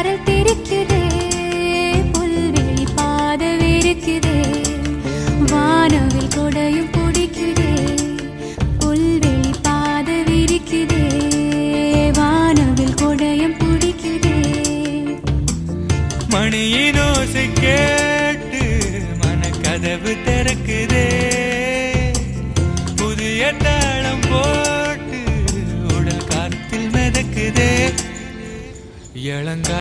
சாரல் தெரிக்குதே, புல்வெளி பாத வெறுக்குதே, வானவில் கொடையும் பிடிக்குதே, புல்வெளி பாத விரிக்குதே, வானவில் கொடையும் பிடிக்குதே. மணியின் ஓசை கேட்டு மனக்கதவு திறக்குதே, புதிய தாளம் போட்டு உடல் காத்தில் மிதக்குதே. இளங்கா